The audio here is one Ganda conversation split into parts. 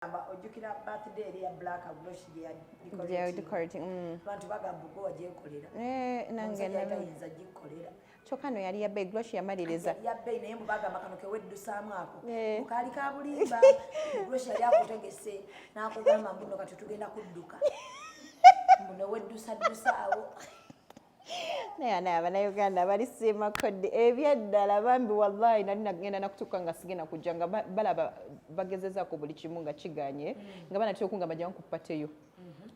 ojjukira birthday ya black blush gye decorating abantu bagamba go wagyekolera nange nayinza gikolera kyokka no yali yabbe glosh yamaliriza yabbe naye mbagamba kano keweddusaamu ako mukaali ka bulimba glosh yali akutegese n'akugamba mbuno kati tugenda kudduka mbuno weddusaddusaawo naye abannayuganda bali Semakodde ebyaddala bambi wallahi nali nagenda nakutuuka nga sigenda kujja nga balaba bagezezaako buli kimu nga kiganye nga banatera okungamba jja nkupateyo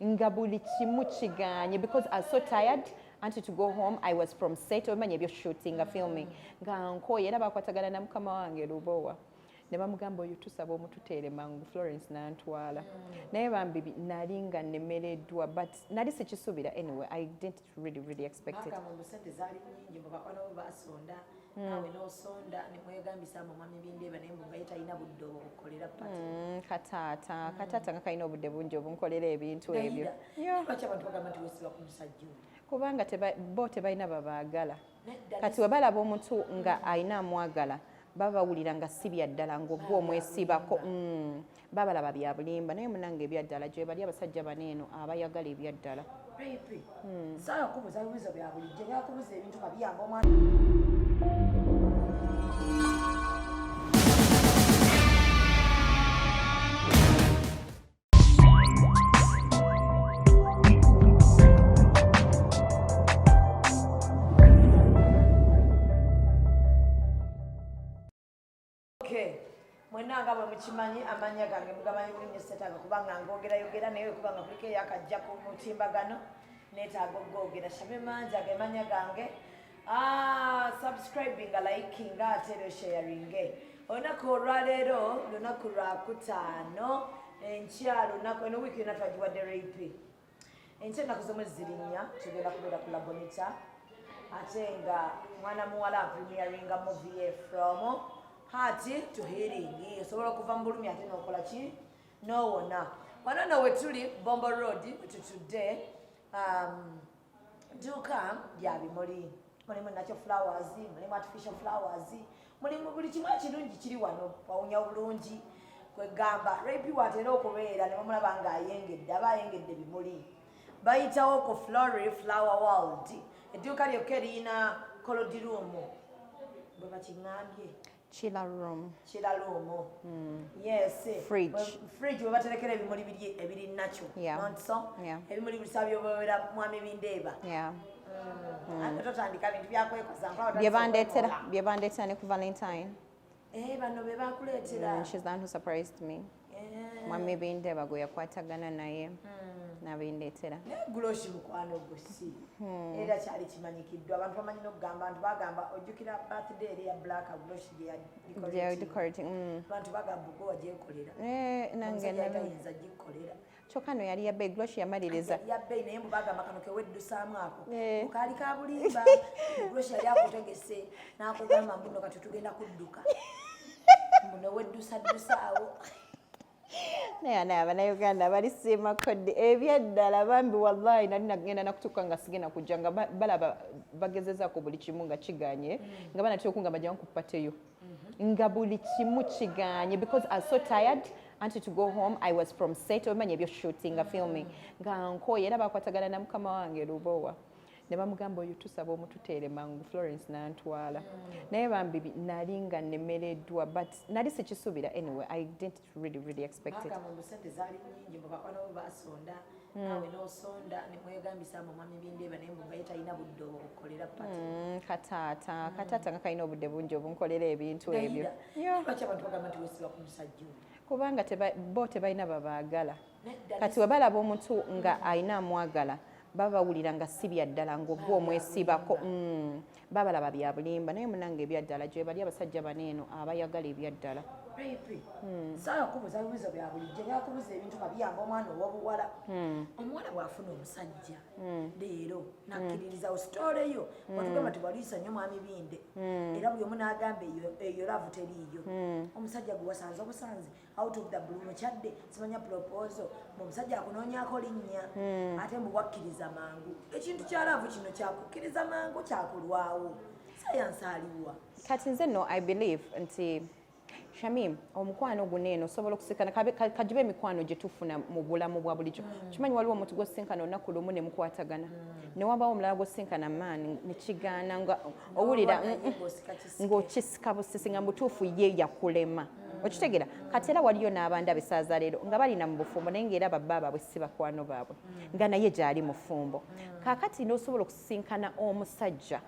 nga buli kimu kiganye because I was so tired until to go home. I was from set omanya ebyo shooting nga filming nga nkoye era bakwatagana na mukama wange Lubowa ne bamugamba oyo tusaba omututeere mangu Florence n'antwala naye bambi nali nga nemereddwa but nali sikisuubira anyway I didn't really expect it. Sente zaali nnyingi mubakwano basonda nawe n'osonda ne mwegambisa mu mwami bindeeba naye mbuga ye talina budde obukolera kataata nga kalina obudde bungi obunkolera ebintu ebyo lwaki abantu bagamba nti weesiba ku musajja kubanga bo tebalina babaagala kati we balaba omuntu nga alina amwagala babawulira nga si byaddala ng'ogwa omwesibako babalaba bya bulimba naye munange ebyaddala gye bali abasajja baneeno abayagala ebyaddala saawa kubuuza bibuuzo bya bulijjo byakubuuza ebintu nga biyamba omwana mwenanga bwe mukimanyi amanya gange mugamanyi bulinyo setaaga kubanga ngoogerayogera naye kubanga kuliko eyakajja ku mutimbagano neetaaga ogwogera shabe manja gemanya gange subscribinga likinga ate era sharinge olunaku olwaleero lunaku lwakutaano enkya lunaku eno wiiki yonna twagiwadde rape enkya ennaku z'omwezi zirinnya tugenda kubeera ku labonita ate nga mwana muwala apremieringa movie ye from Heart to healing. Osobola okuva mu bulumi ate n'okola ki n'owona wano we tuli Bombo Road today duka lya bimuli mulimu natural flowers mulimu artificial flowers mulimu buli kimu ekirungi kiri wano wawunya bulungi kwegamba rapi watera okubeera ne bamulaba nga ayengedde aba ayengedde bimuli bayitawo ku flower world edduuka lyokka eriyina colodirumu bwe bakiŋŋambye Chilla room. Yes. Fridge. Fridge we baterekera ebimuli ebiri nacho. Not so. Ebimuli bisabyo bwera mwami bindeeba. Totandika bintu byakwekuza nkwawo. Byebandeetera ne ku Valentine. Bano be bakuleetera. She's the one who surprised me. Mwami bindeeba gwe yakwatagana naye. Nabindeetera. Guloshi mukwano gusi. Era kyali kimanyikiddwa abantu bamanyi n'okugamba abantu bagamba ojjukira birthday ya black blush gye decorating abantu bagamba go wagyekolera nange nayinza gikolera kyokka no yali yabbe glosh yamaliriza yabbe naye mbagamba kano keweddusaamu ako mukaali ka bulimba glosh yali akutegese n'akugamba mbuno kati tugenda kudduka mbuno weddusaddusaawo naye abannayuganda bali Semakodde ebyaddala bambi wallahi nali nagenda nakutuuka nga sigenda kujja nga balaba bagezezaako buli kimu nga kiganye nga banatera okungamba jja nkupateyo nga buli kimu kiganye because I was so tired until to go home. I was from set omanya ebyo shooting nga filming nga nkoye era bakwatagana na mukama wange Lubowa ne bamugamba oyo tusaba omututeere mangu Florence n'antwala naye bambi nali nga nemereddwa but nali sikisuubira anyway I didn't really expect it. Sente zaali nnyingi mubakwano basonda nawe n'osonda ne mwegambisa mu mwami bindeeba naye mbuga ye talina budde obukolera kataata nga kalina obudde bungi obunkolera ebintu ebyo lwaki abantu bagamba nti weesiba ku musajja kubanga bo tebalina babaagala kati we balaba omuntu nga alina amwagala babawulira nga si byaddala ng'ogwa omwesibako babalaba bya bulimba naye munange ebyaddala gye bali abasajja baneeno abayagala ebyaddala saawa kubuuza bibuuzo bya bulijjo byakubuuza ebintu nga biyamba omwana ow'obuwala omuwala bw'afuna omusajja leero nakkiririza ositooleyo watugamba nti waliisa nnyo mwami binde era buli omu n'agamba eyo laavu teriiyo omusajja gwe wasanze obusanze out of the blue mukyadde simanya proposal mu musajja akunoonyaako linnya ate mubwakkiriza mangu ekintu kya laavu kino kyakukkiriza mangu kyakulwawo sayansi aliwa kati nze no I believe nti Shamim omukwano guneeno osobola okusikana kajibe emikwano gye tufuna mu bulamu bwa bulijjo kimanyi waliwo omuntu gw'osinkana olunaku lumu ne mukwatagana ne wabawo omulala gw'osinkana maani ne kigaana nga owulira ng'okisika busisi nga mutuufu ye yakulema okitegeera kati era waliyo n'abandi abesaaza leero nga balina mu bufumbo naye ng'era babba baabwe si bakwano baabwe nga naye gy'ali mu fumbo kaakati n'osobola okusisinkana omusajja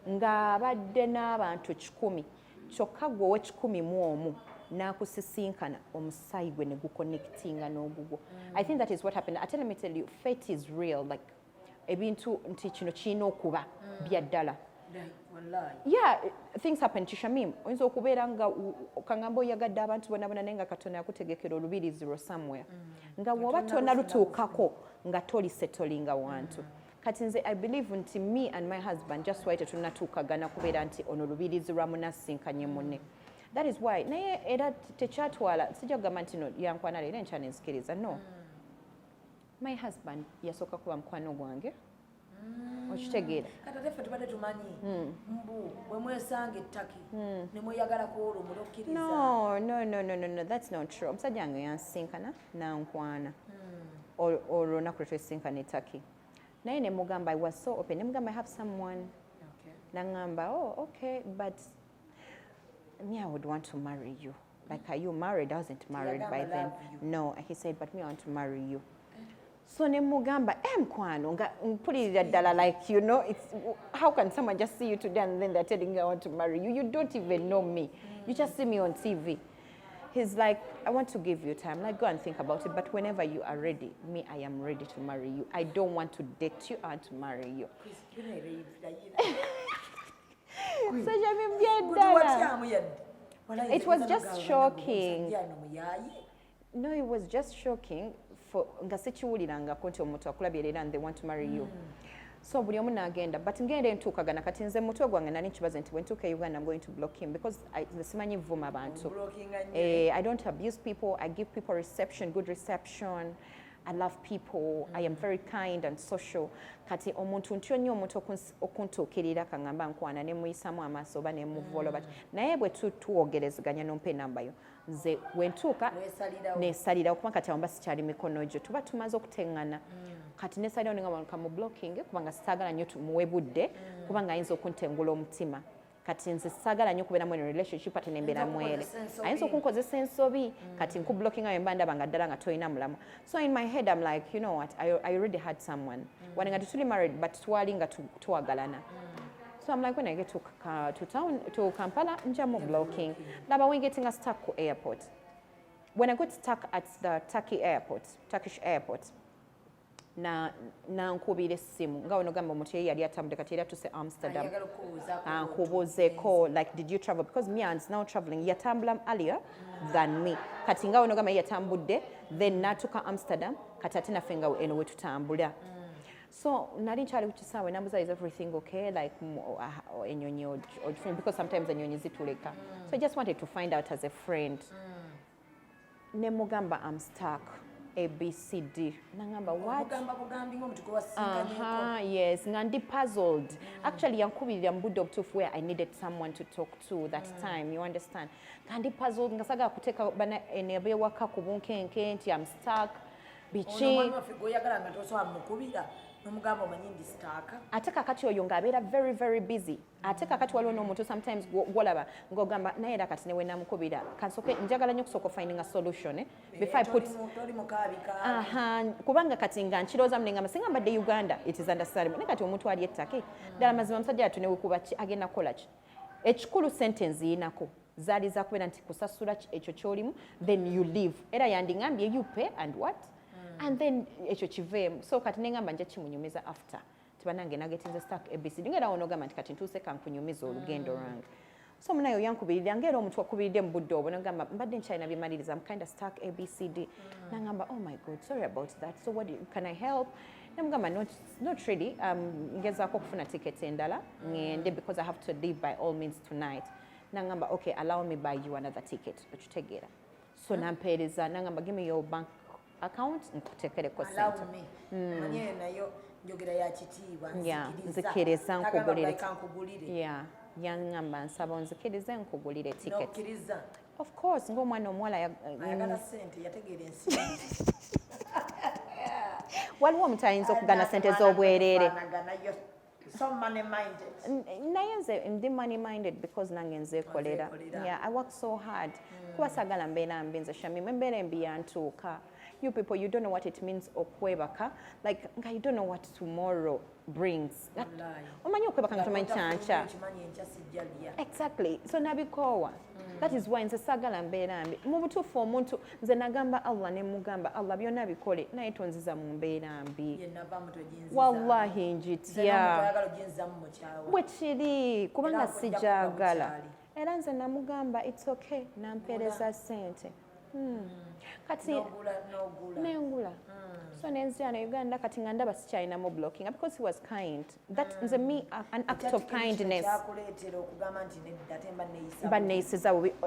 ng'abadde n'abantu 100 kyokka gwe ow'ekikumi mu omu n'akusisinkana omusaayi gwe ne guconnectinga n'ogugwo. I think that is what happened. Ate let me tell you, fate is real. Like ebintu nti kino kirina okuba bya ddala. Yeah, things happen to Shamim. Oyinza okubeera nga kangamba oyagadde abantu bonna bonna naye nga Katonda yakutegekera olubiriziro somewhere. Nga bw'oba tonna lutuukako nga toli settlinga wantu. Kati nze I believe nti me and my husband just why tetunatuukagana kubeera nti ono lubirizirwa munasinkanye munne. That is why naye era tekyatwala sijja kugamba nti no yankwana leero enkya nenzikiriza no. My husband yasooka kuba mukwano gwange okitegeera kati ate ffe tubadde tumanyi mbu bwe mwesanga ettaki ne mweyagalako olwo mulokkiriza. No, that's not true. Omusajja wange yansinkana nankwana olwo lunaku lwe twesinkana ettaki naye ne mugamba I was so open ne mugamba I have someone nangamba oh okay but me I would want to marry you. Like are you married? I wasn't married by then. No, he said but me I want to marry you. So ne mugamba Emikwaano nga mpulirira ddala like you know it's how can someone just see you today and then they're telling you I want to marry you? You don't even know me. You just see me on TV. He's like, I want to give you time. Like, go and think about it. But whenever you are ready, me, I am ready to marry you. I don't want to date you. I want to marry you. It was just shocking. No, it was just shocking. For nga sikiwuliranga ko nti omuntu akulabye and they want to marry you. So buli omu n'agenda but ngenda entuukagana kati nze muto gwange nali nkibaza nti bwe ntuuka Uganda I'm going to block him because simanyi vuma abantu. I don't abuse people. I give people reception, good reception. I love people. I am very kind and social. Kati omuntu ntyo nnyo omuntu okuntuukirira kangamba nkwana ne muyisamu amaaso oba ne muvola but naye bwe tuwogerezeganya nompe namba yo nze wentuuka nesalira okuba kati amba sikyali mikono gyo tuba tumaze okuteŋŋana kati nesalira nga mu blocking kubanga sitaagala nnyo tumuwe budde kubanga ayinza okuntengula omutima kati nze saagala nnyo kubeera mu relationship ate nembeera mwere ayinza okunkozesa ensobi kati nkublocking ayo mba ndaba nga ddala nga tolina mulamu. So in my head I'm like you know what I already had someone wane nga tetuli married but twali nga twagalana. So I'm like when I get to Kampala njamu blocking laba when getting stuck ku airport. When I got stuck at the Turkish airport na nkubira essimu nga ono gamba omuntu yali atambudde kati yali atuse Amsterdam nkubuuzeeko like did you travel because me and now traveling yatambula earlier than me kati nga ono gamba yatambudde then natuka Amsterdam kati ate naffe nga eno we tutambula. So nali nkyali ku kisaawe nambuza is everything okay like enyonyi or because sometimes enyonyi zituleka so I just wanted to find out as a friend. Ne mugamba I'm stuck ABCD nangamba what yes nga ndi puzzled actually yankubirira mu budde obutuufu where I needed someone to talk to that time you understand nga ndi puzzled nga saga kuteeka bana enebewaka ku bunkenke nti I'm stuck bichi nomugamba omanyi ndi stuck ate kakati oyo ng'abeera very very busy ate kakati waliwo n'omuntu sometimes gwolaba ng'ogamba naye era kati newe namukubira kansoke njagala nnyo kusooka finding a solution before I put kubanga kati nga nkirowooza mu nengamba singa mbadde Uganda it is understandable naye kati omuntu ali ettake ddala mazima omusajja atunewe kuba ki agenda kukola ki ekikulu sentence yinako zaali zakubeera nti kusasula ekyo kyolimu then you leave era yandiŋambye you pay and what and then ekyo kiveemu so kati nengamba nja kimunyumiza after tibanange nagetinze stuck ABCD ngera onogamba nti kati ntuuse kankunyumiza olugendo lwange so munayo yankubirira ngera omuntu wakubiridde mu budde obwo nagamba mbadde nkyalina byemaliriza I'm kind of stuck ABCD nagamba oh my god sorry about that so can I help namugamba not really ngezaako okufuna ticket endala ngende because I have to leave by all means tonight nagamba okay allow me buy you another ticket okitegeera so nampeereza nagamba give me your bank account nkutekereko sente manye nayo njogera ya kitiibwa nzikiriza nkugulire yaŋŋamba nsaba onzikirize nkugulire ticket Of course, ng'omwana omuwala ayagala ssente yategeera ensimbi. Waliwo omuntu ayinza okugana ssente z'obwereere. So money minded. Naye nze ndi money minded because nange nzeekolera. Yeah, I work so hard. Kuba saagala mbeera mbi nze Shamim, embeera embi yantuuka. You people, you don't know what it means okwebaka. Like, you don't know what tomorrow brings. Omanyi okwebaka nga tomanyi kyankya. Exactly. So nabikoowa. That is why nze saagala mbeera mbi. Mu butuufu omuntu nze nagamba Allah ne mugamba Allah byonna bikole naye tonziza mu mbeera mbi. Wallahi njitya. Bwe kiri kubanga sijaagala. Era nze namugamba it's okay nampeereza ssente. Kati nengula. So nenzana Uganda kati nga ndaba sikyalinamu blocking because he was kind. That nze me an act of kindness. But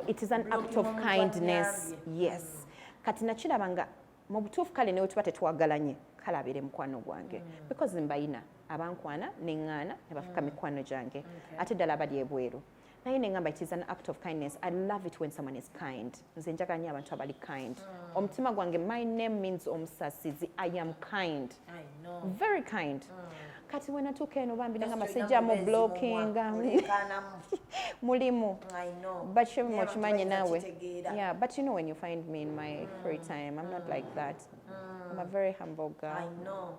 it is an act of kindness. Yes. Kati nakirabanga mu butuufu kale newe tuba tetwagalanye kalabire mukwano gwange because mbayina abankwana neŋŋaana ne bafuka mikwano gyange ate ddala abali ebweru. Naye nengamba it is an act of kindness. I love it when someone is kind. Nze njagala nnyo abantu abali kind. Omutima gwange, my name means omusasizi. I am kind. I know. Very kind. Kati when natuuka eno bambi nengamba sijja mu blocking. Mulimu. I know. But you mochimanyi nawe. Yeah, but you know when you find me in my free time, I'm not like that. I'm a very humble girl. I know.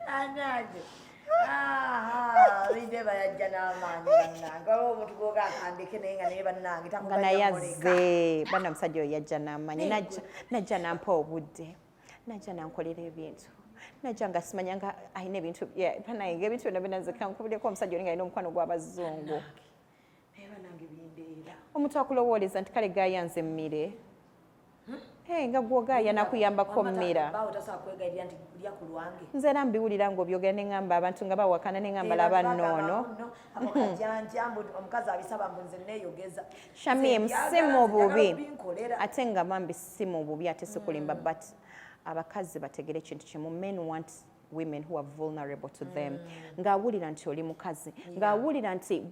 Anadi. Bideba yajja n'amaanyi bannange waliwo omuntu gwoga akandike naye nga naye bannange nga naye azze banna omusajja oyo yajja n'amaanyi najja nampa obudde najja nankolera ebintu najja nga simanyanga alina ebintu panayinga ebintu byonna binanze kankubulyeko omusajja oli nga alina omukwano gw'abazungu naye bannange bindeera omuntu akulowooleza nti kale gayanze mmire nga gwogaaya nakuyambako mmira nze era mbiwulira ng'obyogera neŋŋamba abantu nga bawakana neŋŋamba laba nnoono Shamim si mu bubi ate nga bambi si mu bubi ate si kulimba but abakazi bategere ekintu kimu men want women who are vulnerable to them ng'awulira nti oli mukazi ng'awulira nti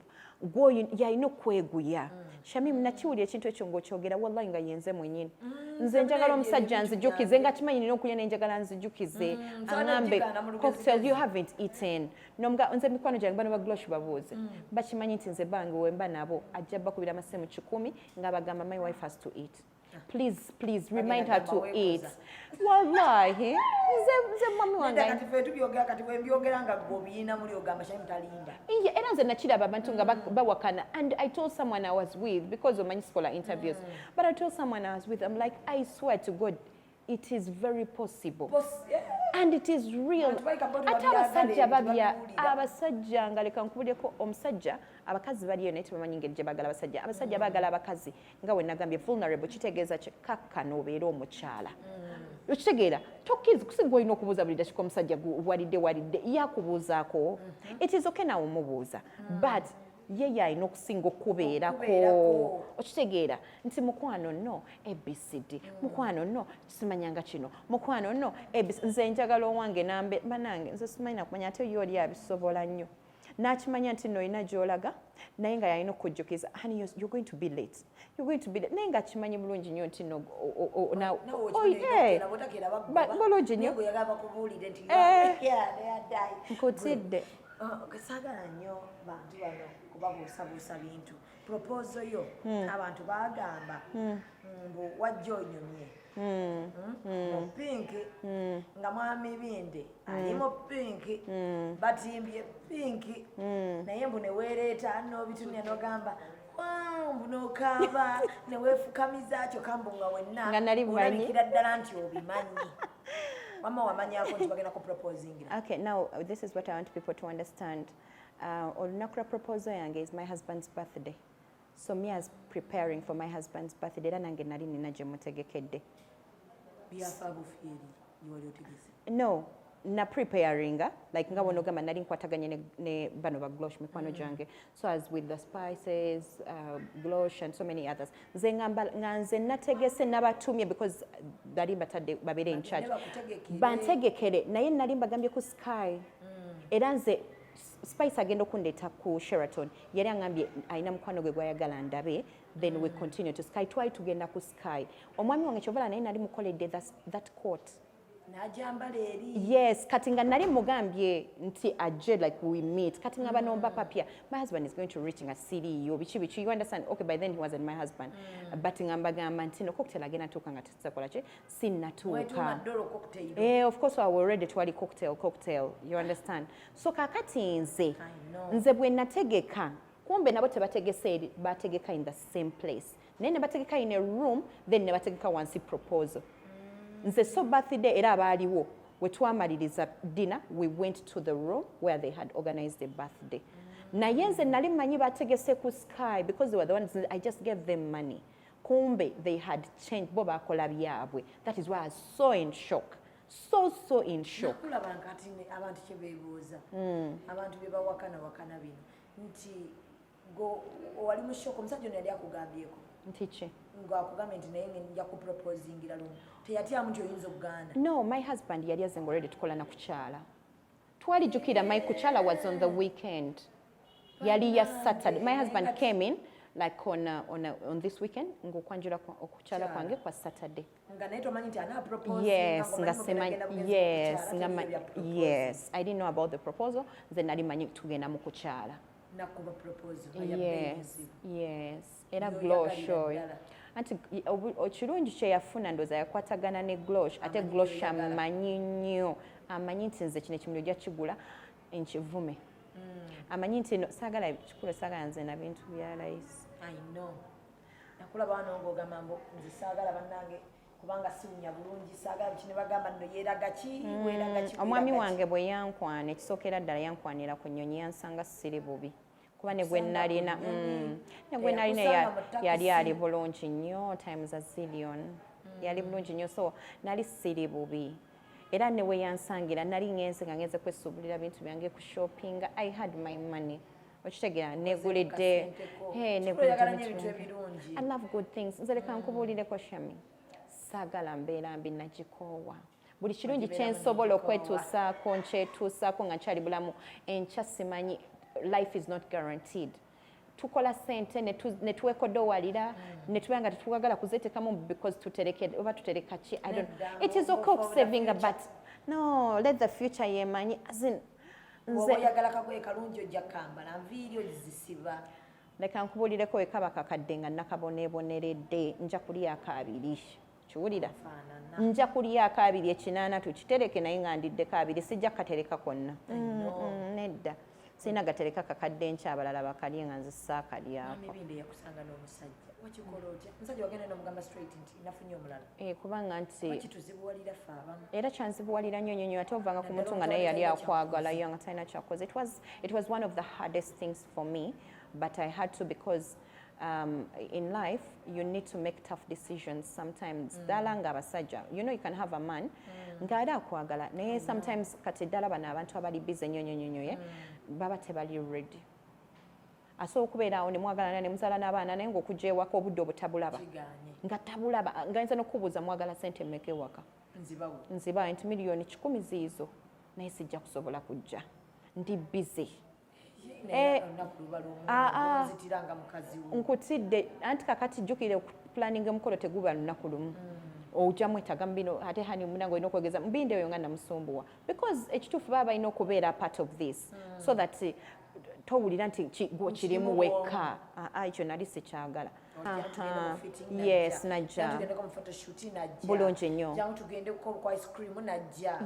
gwoyo yalina okweguya Shamim nakiwulira ekintu ekyo ng'okyogera wallahi nga yenze mwenyini nze njagala omusajja nzijukize nga kimanyi nina okulya nenjagala nzijukize aŋambe cocktail you haven't eaten nze mikwano gyange bano baglosh babuuze bakimanyi nti nze bange wemba nabo ajja bakubira amasemu 10 nga bagamba my wife has to eat. Please remind her to eat. Wallahi nze mami wange kati fe tubyogera kati wembyogera nga gobiyina muli ogamba Shamim talinda era nze nakiraba abantu nga bawakana and I told someone I was with because of my scholar interviews but I told someone I was with I'm like I swear to God it is very possible and it is real ate abasajja babya abasajja nga leka nkubulyeko omusajja abakazi baliyo naye tebamanyi ngeri gye baagala abasajja baagala abakazi nga we nagambye vulnerable kitegeeza kakkana obeera omukyala okitegeera tokkizi kusigwa olina okubuuza buli dakika omusajja walidde yakubuuzaako it is okay nawe omubuuza but ye yalina okusinga okubeerako okitegeera nti mukwano nno abcd mukwano nno simanyanga kino mukwano nno nze njagala owange nambe banange nze simanyi nakumanya ate yo oli abisobola nnyo n'akimanya nti nno olina gy'olaga naye nga yalina okujjukiza honey you're going to be late naye nga akimanyi bulungi nnyo nti nno bulungi nnyo nkutidde saagala nnyo bantu bano kubabuusabuusa bintu proposal yo abantu bagamba mbu wajja onyumye mu pinki nga mwami binde ali mu pinki batimbye pinki naye mbu neweereeta n'obitunya n'ogamba mbu n'okaaba neweefukamiza kyo kambu nga wenna olabikira ddala nti obimanyi Mama wamanyako nti bagenda ku proposing. Okay, now this is what I want people to understand. Olunakura proposal yange is my husband's birthday. So me as preparing for my husband's birthday era nange nali nina gye mutegekedde. No, na preparing like nga wono gamba nali nkwataganye ne bano ba glosh mikwano gyange. So as with the spices, glosh and so many others. Nze nze nategese nabatumye because dali batadde babere in charge. Bantegekere naye nali mbagambye ku sky. Era nze Spice agenda okundeta ku Sheraton yali angambye alina mukwano gwe gwayagala ndabe, then we continue to Sky, twali tugenda ku Sky. Omwami wange kyovala naye nali mukoledde that court. Najambala eri. Yes, kati nga nali mugambye nti ajje like we meet. Kati nga banomba papia. My husband is going to reaching a CEO. Bichi, you understand? Okay, by then he wasn't my husband. But ngamba gamba nti no cocktail agenda tuka nga tsakola che sinatuka. Of course I already twali cocktail. You understand? So kakati nze bwe nategeka. Kumbe nabo tebategese bategeka in the same place. Nene bategeka in a room, then ne bategeka once proposal. Nze so birthday era abaaliwo we twamaliriza dinner, we went to the room where they had organized the birthday. Naye nze nali manyi bategese ku Sky because they were the ones I just gave them money. Kumbe they had changed bo bakola byabwe. That is why I was so in shock. So in shock. Nakulaba nkati abantu kyebeebuuza. Abantu bye bawakana bino. Nti go wali mu shock omusajja ono yali akugambyeko. Ntiche. Ngakugambye nti naye nja ku proposingira lumu. Teyatyamu nti oyinza okuganda. No, my husband yali azenga already tukola na kuchala. Twalijukira my kuchala was on the weekend. Yali ya Saturday. My husband came in like on this weekend ngokwanjira okuchala kwange kwa Saturday. Nga naye tomanyi nti ana propose. Yes, I didn't know about the proposal. Then nali manyi tugenda mu kuchala. Nakuba proposal. Yes. Era Glosh oyo. Anti okirungi kye yafuna ndoza yakwatagana ne Glosh. Ate Glosh amanyi nnyo. Amanyi nti nze kino kimulyo kigula enkivume. Amanyi nti saagala kikulu saagala nze na bintu bya layisi. I know. Nakulaba wano ng'ogamba mbo nze saagala bannange kubanga siwunya bulungi saagala biki ne bagamba nno yeeraga ki weeraga ki. Omwami wange bwe yankwana ekisookera ddala yankwanira ku nnyonyi yansanga siri bubi. Kuba ne gwe nalina yali ali bulungi nnyo times a zillion. Yali bulungi nnyo so nali siri bubi. Era ne we yansangira nali ngenze nga ngenze kwesuubulira bintu byange ku shopping. I had my money. Okitegera negulidde. I love good things. Nze leka nkubuulireko Shami. Saagala mbeera mbi nagikoowa. Buli kirungi kye nsobola okwetuusaako nkyetuusaako nga nkyali bulamu enkya simanyi. Life is not guaranteed. Tukola sente ne twekodowalira ne tubanga tetwagala kuzeetekamu because tutereke oba tutereka ki I don't. It is okay saving but no, let the future yemanyi as in nze oyagala kagoye kalungi ojja kambala nviiri ozisiba. Leka nkubulireko ekaba kakadde nga nakaboneeboneredde nja kulya akabiri. Kiwulira? Nja kulya akabiri ekinaana tukitereke naye nga ndiddeko abiri sijja katereka konna. Nedda. Sina gatereka kakadde nkyabalala bakalye nga nze saakalyako. Mibinde yakusanga n'omusajja. Wakikola otya? Omusajja wagenda n'omugamba straight nti nafunye omulala. Kubanga nti bakituzibuwalira ffe abamu. Era kyanzibuwalira nnyo nnyo ate ovanga ku muntu nga naye yali akwagala yo nga talina kyakoze. It was one of the hardest things for me, but I had to because in life you need to make tough decisions sometimes. Ddala nga abasajja, you know you can have a man ng'ali akwagala naye sometimes kati ddala bano abantu abali busy nnyo baba tebali ready. Asobola okubeera awo ne mwagalana ne muzaala n'abaana naye ng'okujja ewaka obudde obutabulaba. Nga tabulaba nga nza n'okubuuza mwagala ssente mmeka ewaka. Nzibawo nti miliyoni 10 ziizo naye sijja kusobola kujja. Ndi busy. Nkutidde anti kakati jjukire planning omukolo teguba lunaku lumu. Ojja mwetaga mbino ate hani munango olina okwegeza mbinde oyo nga namusumbuwa because ekituufu baba balina okubeera part of this so that towulira nti kirimu wekka ekyo nali sikyagala. Yes, najja bulungi nnyo.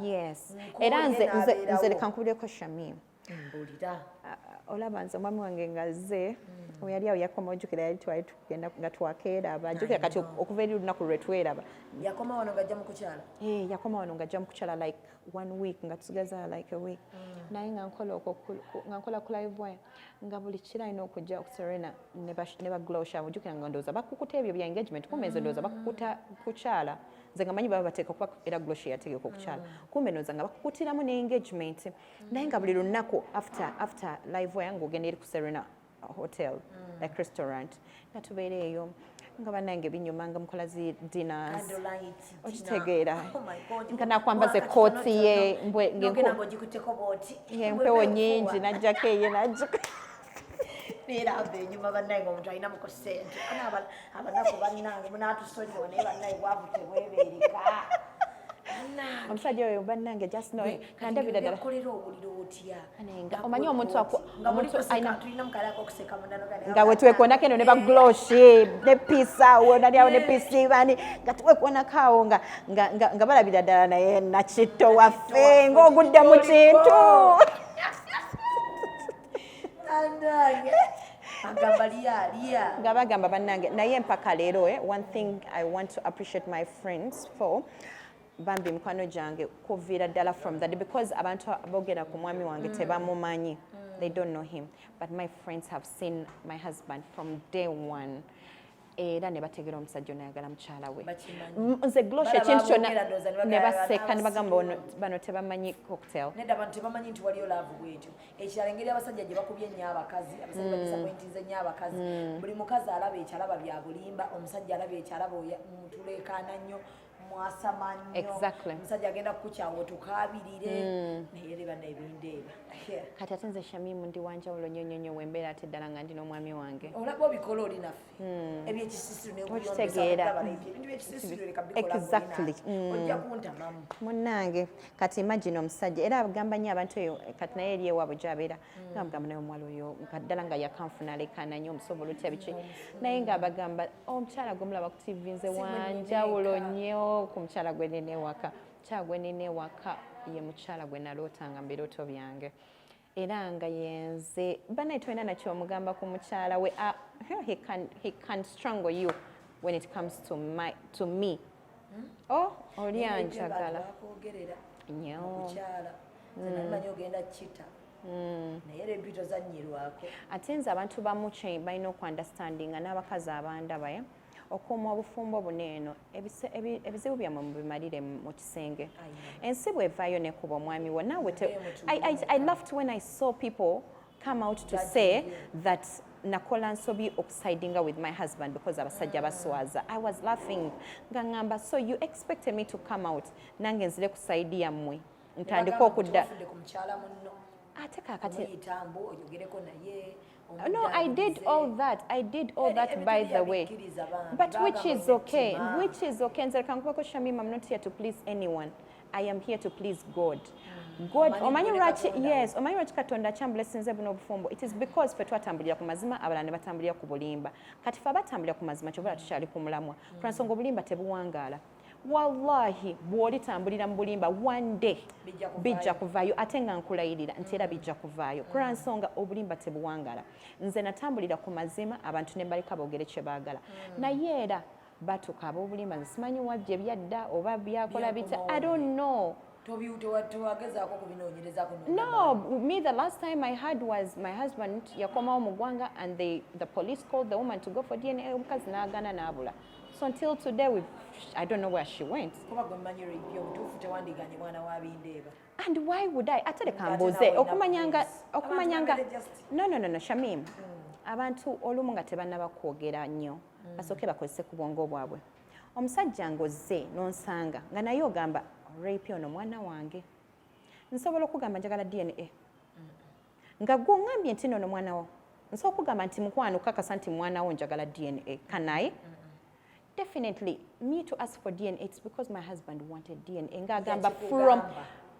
Yes, era nze leka nkubulireko Shami. Olaba nze omwami wange ngazze oyali awo yakoma ojjukira yali twali tugenda nga twakeeraba jjukira kati okuva eri olunaku lwe tweraba yakoma wano ng'ajja mu kukyala. Yakoma wano ng'ajja mu kukyala like 1 week nga tusigazaa like a week naye nga nkola ku live wire nga buli kiro alina okujja okuserena ne ba Glosh abo ojjukira nga ndowooza bakukuta ebyo bya engagement kumbe nze ndowooza bakukuta kukyala nze nga manyi baba bateeka kuba era Glosh yategeeka okukyala kumbe ndowooza nga bakukutiramu ne engagement naye nga buli lunaku after live wire ng'ogenda eri ku Serena hotel like restaurant nga tubeera eyo nga bannange binyuma nga mukola zi dinners Candlelight okitegeera Oh my God. nga nakwambaza ekkooti ye ngenda ng'ogikutteko bw'oti. empewo nyingi najjako eyo najjako Neera ava enyuma bannange omuntu alinamuko ssente. Abanaku banange munaatusonyiwa naye bannange bwavu tebwebeereka. omusajja oyo bannange just know kandabira ddala kolera obuliro otya omanyi omuntu tulina mukalako okuseka mundanogane nga wetwekwonako eno ne bagloshi ne pisa awo naliawo ne pisibani nga tuwekwonako awo nga balabira ddala naye nakitto waffe ng'ogudde mu kintu nga bagamba bannange naye mpaka leero one thing I want to appreciate my friends for bambi mikwano gyange kuviira ddala from that because abantu aboogera ku mwami wange tebamumanyi they don't know him but my friends have seen my husband from day one era ne bategera omusajja onayagala mukyala we nze glosha ekintu kyonna ne baseka ne bagamba bano tebamanyi cocktail nedda abantu tebamanyi nti waliyo laavu bwetyo ekirala engeri abasajja gye bakubye ennyo abakazi abasajja badisappointinze nnyo abakazi buli mukazi alaba ekyalaba bya bulimba omusajja alaba ekyalaba mutuleekaana nnyo mwasama nnyo omusajja agenda kukukyawa otukaabirire naye ere banna ebindeeba kati ate nze Shamimu ndi wanjawulo nnyo nnyo nnyo wembeera ate ddala nga ndi n'omwami wange olaba obikola oli naffe ebyekisisiro nebintu byekisisiro leka bikola ojja kuntamamu munnange kati imagine omusajja era agamba nnyo abantu eyo kati naye eri ewaabwe gy'abeera ngabagamba naye omwala oyo ddala nga yakanfuna leekaana nnyo omusobola otya biki naye ng'abagamba omukyala gwe mulaba ku TV nze wanjawulo nnyo ku mukyala gwe nina ewaka mukyala gwe nina ewaka ye mukyala gwe nalootanga mu birooto byange era nga yenze banaye tolina nakyo omugamba ku mukyala we he can strangle you when it comes to me oli anjagala nnyo namanyi ogenda kita naye rebito zannyirwako ate nze abantu bamu kye balina okuandastandinga n'abakazi abandaba okuuma obufumbo buneeno ebizibu byammwe mubimalire mu kisenge ensi bwevaayo nekuba omwami wo naawe I laughed when I saw people come out to say that nakola nsobi okusidinga with my husband because abasajja baswaza I was laughing nga ngamba so you expected me to come out nange nzire ku side yammwe ntandika okudda ate kakati no, I did all that. I did all that, by the way. But which is okay. Which is okay. And I'm not here to please anyone. I am here to please God. God, yes, Katonda chamblessinze buno bufumbo. It is because fe twatambulira ku mazima abalala ne batambulira ku bulimba. Kati fe batambulira ku mazima kyobala tukyali ku mulamwa. Kunansonga obulimba tebuwangaala. Wallahi bw'olitambulira mu bulimba one day bijja kuvaayo ate nga nkulayirira nti era bijja kuvaayo kulwa nsonga obulimba tebuwangala nze natambulira ku mazima abantu ne baleka boogere kye baagala naye era batuuka ab'obulimba nze simanyi wajja ebyadda oba byakola bita I don't know. No, me the last time I had was my husband yakomawo mu ggwanga and the police called the woman to go for DNA omukazi n'agaana n'abula. So until today, I don't know where she went. And why would I? Atele kamboze. Okumanyanga. No, Shamim. Abantu olumu nga tebannaba kwogera nnyo. Basooke bakozese ku bwongo bwabwe. Omusajja ng'ozze n'onsanga nga naye ogamba rape ono mwana wange. Nsobola okugamba njagala DNA. Nga gwe ongambye nti ono mwana wo. Nsobola okugamba nti mukwano kakasa nti mwana wo njagala DNA. Can I? Definitely, me to ask for DNA, it's because my husband wanted DNA.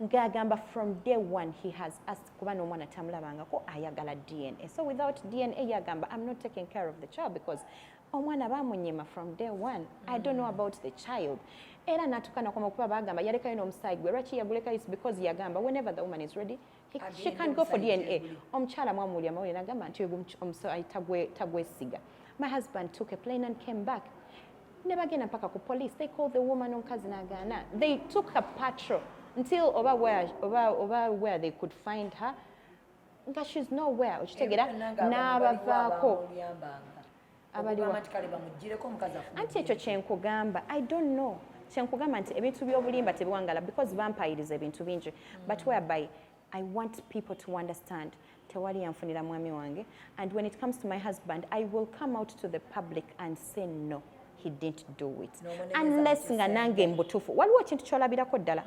Ngagamba from day one, he has asked kubano mwana tamulabanga ko ayagala DNA. So without DNA, yagamba, I'm not taking care of the child because omwana bamunyema from day one. I don't know about the child. Era natukana kwa makuba bagamba yaleka ino msaigwe. Rachi yaguleka is because yagamba whenever the woman is ready, she can go for DNA. Omchala mwamuli amawuli nagamba nti omso tagwe siga. My husband took a plane and came back. Never again mpaka ku police. They called the woman omukazi n'agaana. They took her patrol until over where they could find her. Nga she's nowhere. Okitegera n'abavaako. Anti ekyo kyenkugamba. I don't know. Kyenkugamba nti ebintu by'obulimba tebiwangala because vampires ebintu bingi. But whereby I want people to understand tewali yanfunira mwami wange, and when it comes to my husband, I will come out to the public and say no, he didn't do it. Unless nga nange mbutufu. Waliwo ekintu kyolabirako ddala.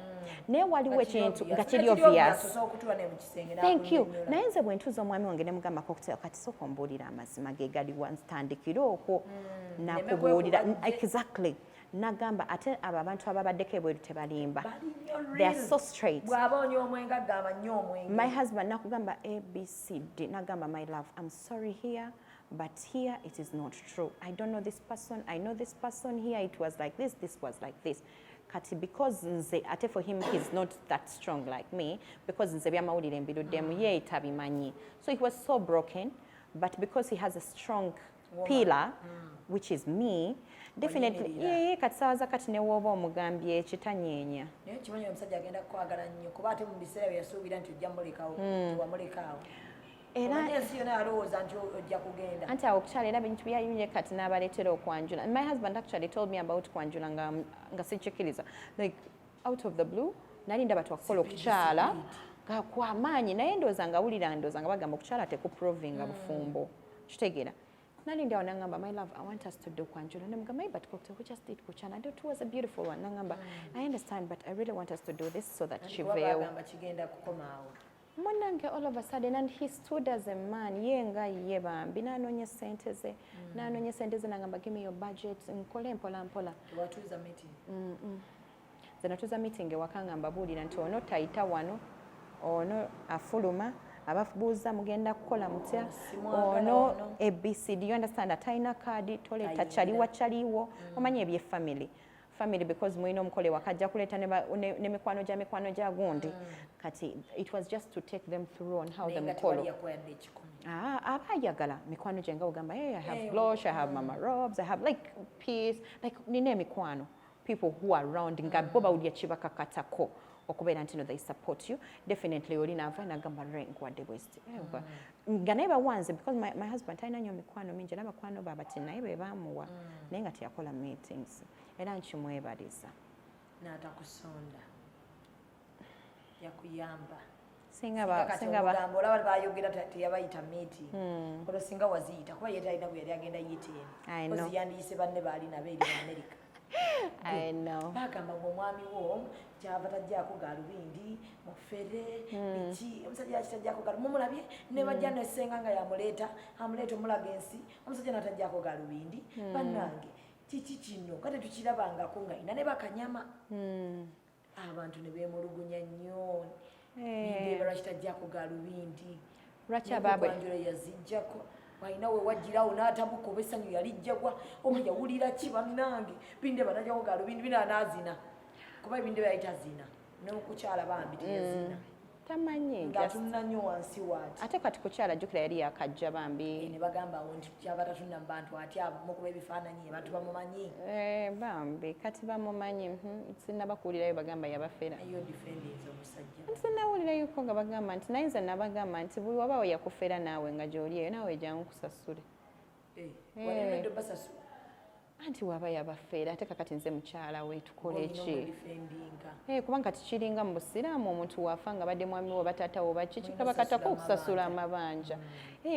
Naye waliwo ekintu nga kiri obvious. Thank you. Naye nze bwe ntuuza omwami wange ne mugambako kati sooka ombuulira amazima ge gali wantandikira okwo nakubuulira. Exactly. Nagamba ate abo abantu ababaddeko ebweru tebalimba. They are so straight. My husband nakugamba ABCD. Nagamba, my love, I'm sorry here, but here it is not true. I don't know this person. I know this person here. It was like this. This was like this. Kati because nze ate for him he's not that strong like me, because nze byamawulire mbiruddemu ye tabimanyi. So he was so broken, but because he has a strong pillar, which is me, definitely ye kati sawaza kati ne woba omugambye ekitanyeenya. Naye kimanyi omusajja agenda kukwagala nnyo kuba ate mu biseera bye yasuubira nti ojja mulekawo tewamulekaawo. Era ensi yonna alowooza nti ojja kugenda. Anti awo okukyala era bintu byayunye kati n'abaleetera okwanjula. My husband actually told me about kwanjula nga sikkiriza. Like out of the blue, nali ndaba twakukola okukyala nga kwamaanyi naye ndowooza nga wulira ndowooza nga bagamba okukyala tekuprovinga bufumbo. Kitegeera. Nali ndi awo nangamba, my love, I want us to do kwanjula. Namugamba, but cocktail, we just did kuchana. It was a beautiful one. Nangamba, I understand, but I really want us to do this so that Chiveo. Mwanange all of a sudden, and he stood as a man, yenga yeba, binanonya senteze, nanonya senteze nangamba, give me your budget, nkole mpola mpola. Watuza meeting. Zenatuza meeting wakangamba buli nti ono taita wano, ono afuluma. Abafubuuza mugenda kukola mutya ono ABCD, you understand, atayina kaadi toleta chaliwo omanyi ebye family because mwino omukole wakajja kuleta ne mikwano gya gundi kati it was just to take them through on how the mukolo abayagala mikwano gye nga ugamba, hey, I have Glosh, I have Mama Robs, I have like peace, like nine mikwano, people who are around nga bo bawulya kibakakatako okubeera nti no they support you. Definitely olina ava nagamba nkwadde bwesti nga naye bawanze because my husband talina nnyo mikwano mingi n'abakwano babati naye be baamuwa naye nga teyakola meetings era nkimwebaliza n'atakusonda yakuyamba singa olaba bayogera teyabayita meeting olwo singa waziyita kuba ye talina bwe yali agenda yiteeni kozi yandiyise banne baali nabo eri mu America. I know. Bagamba ng'omwami wo kyava tajjaako galubindi mufere biki omusajja akitajjaako galubindi mumulabye ne bajja nesenga nga yamuleeta amuleeta omulaga ensi omusajja natajjaako galubindi bannange kiki kino kate tukirabangako nga ina ne bakanyama abantu ne beemulugunya nnyo bindeba lwaki tajjaako galubindi lwaki ababwanjula yazijjako waina we wajirawo n'atabuko besanyu yalijjagwa omuja wulira ki bannange binde batajjawo galubindi bina nazina kuba binde bayita zina n'okukyala bambi teyazina tamanyi nga tunna nnyo wansi waati ate kati kukyala jjukira yali yakajja bambi ne bagamba awo nti kyaba tatunna mu bantu ati abo mukuba ebifaananyi abantu bamumanyi bambi kati bamumanyi sinnabakuwulirayo bagamba yabafera eyo defendinze omusajja sinnawulirayoko nga bagamba nti naye nze nabagamba nti buli wabaawo yakufera naawe nga gy'oli eyo naawe ejjangu kusasule walemedde basasula anti waba yabafeera ate kakati nze mukyala we tukole ki kubanga tikiringa mu busiraamu omuntu waafa nga badde mwami wo bataata wo baki kikaba katako okusasula amabanja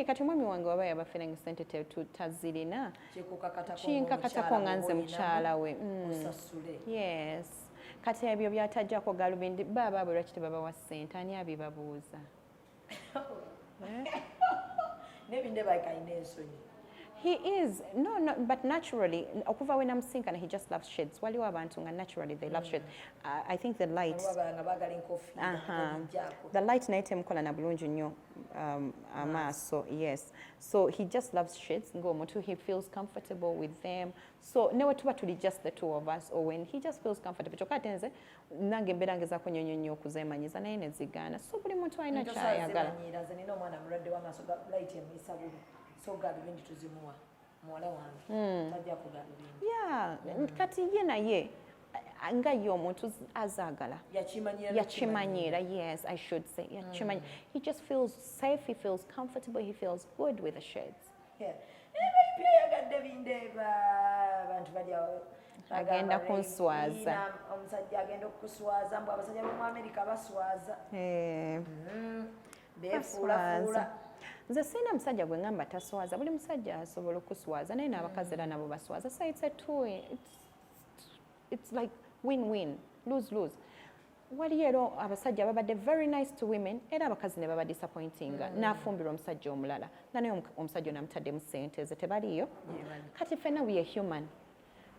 kati omwami wange waba yabafeera nga sente tazirina kinkakatako nga nze mukyala we yes kati ebyo byatajjako galubindi baba bwe lwaki tebabawa ssente ani abibabuuza nebinde bakayina ensonyi. He is no, but naturally, okuva when I'm sinking, he just loves shades. Waliwo abantu nga naturally they love shades. I think the light. The light naite mkola na bulungi nnyo amaaso. Yes. So he just loves shades. Ngomuntu he feels comfortable with them. So newe tuba tuli just the two of us, or when he just feels comfortable. Chokate nze nange mbeera ngezaako nnyo okuzeemanyiza naye ne zigaana. So buli muntu alina kyayagala. Nina omwana mulwadde w'amaaso light emuyisa bubi. So galubindi tuzimuwa muwala wange tajja ku galubindi kati ye naye nga ye omuntu azaagala yakimanyira yes I should say yakimanyira he just feels safe, he feels comfortable, he feels good with the shades. Yagadde bindeeba abantu balya agenda kunswaza omusajja agenda okuswaza mbu abasajja b'omu America baswaza befuulafuula. Nze sirina musajja gwe ngamba taswaza, buli musajja asobola okuswaza naye n'abakazi era nabo baswaza, so it's like win-win, lose-lose. Waliyo era abasajja babadde very nice to women era abakazi ne baba disappointing n'afumbirwa omusajja omulala nga naye omusajja onamutaddemu ssente ze tebaliyo. Kati ffenna we are human,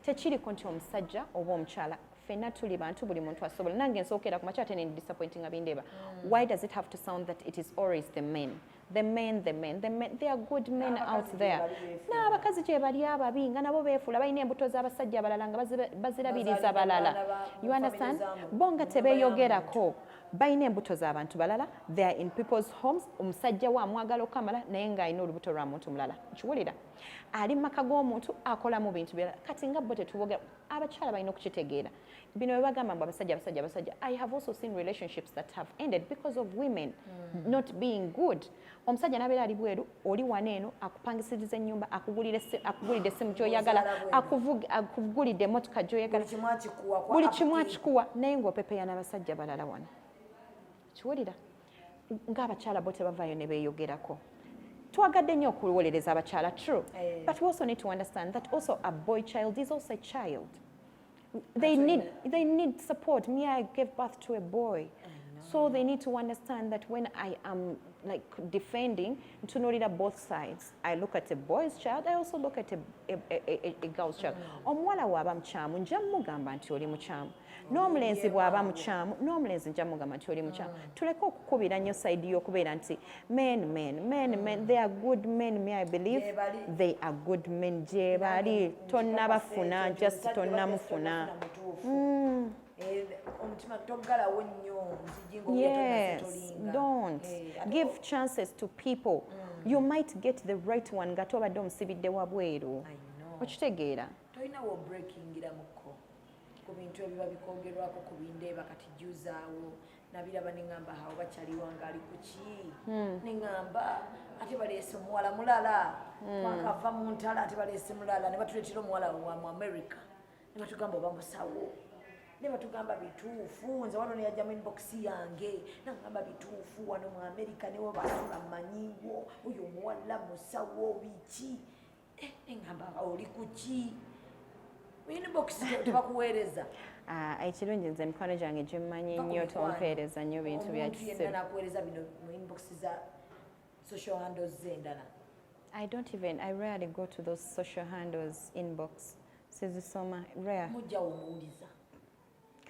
tekiriko nti omusajja oba omukyala, ffenna tuli bantu, buli muntu asobola. Nange nsookera ku makya ate ne disappointing abindeeba. Why does it have to sound that it is always the men? The men, there are good men out there. N'abakazi gye bali ababi nga nabo beefuula balina embuto z'abasajja abalala nga bazirabiriza balala. You understand? Bo nga tebeeyogerako balina embuto z'abantu balala. They are in people's homes. Omusajja wa amwagala okamala naye ng'alina olubuto lwa muntu mulala. Kiwulira? Ali mu maka g'omuntu akola mu bintu birala. Kati nga bo tetuboogera, abakyala balina okukitegeera. Bino bwe bagamba mbu abasajja. I have also seen relationships that have ended because of women not being good. Omusajja n'abeera ali bweru, oli wano eno akupangisiriza ennyumba, akugulidde essimu gy'oyagala, akugulidde emmotoka gy'oyagala, buli kimu akikuwa, naye ng'opepeya n'abasajja balala wano. Kiwulira? Ng'abakyala bo tebavaayo ne beeyogerako. Twagadde nnyo okuwolereza abakyala, true, but we also need to understand that also a boy child is also a child. They need support. Me, I gave birth to a boy. So they need to understand that when I am like defending, to know it both sides. I look at a boy's child, I also look at a girl's child. Omuwala bw'aba mukyamu nja mugamba nti oli mukyamu. N'omulenzi bw'aba mukyamu, n'omulenzi nja mugamba nti oli mukyamu. Tuleke okukubira nnyo side y'okubeera nti men, they are good men, me I believe they are good men. Gye bali tonnabafuna, just tonnamufuna. Yes, don't. Give chances to people. You might get the right one nga tobadde omusibidde wabweru. Okitegeera? Tolinawo breakingira muko ku bintu ebiba bikogerwako ku bindeeba kati jjuzaawo nabiraba neŋŋamba awo bakyaliwo ngaali ku ki neŋŋamba ate baleese omuwala mulala twakava mu ntala ate baleese mulala ne batuleetera omuwala wa mu America ne batugamba oba musawo ne batugamba bituufu nze wano neyajjamu inbox yange nagamba bituufu wano mu America newo basula mmanyiwo oyo omuwala musawo biki neŋŋamba oli ku ki inbox tebakuweereza ekirungi nze emikono gyange gimmanyi nnyo tompeereza nnyo bintu bya kiseera nakuweereza bino mu inbox za social handles z'endala. I rarely go to those social handles inbox sizisoma rare. Mujja omuwuliza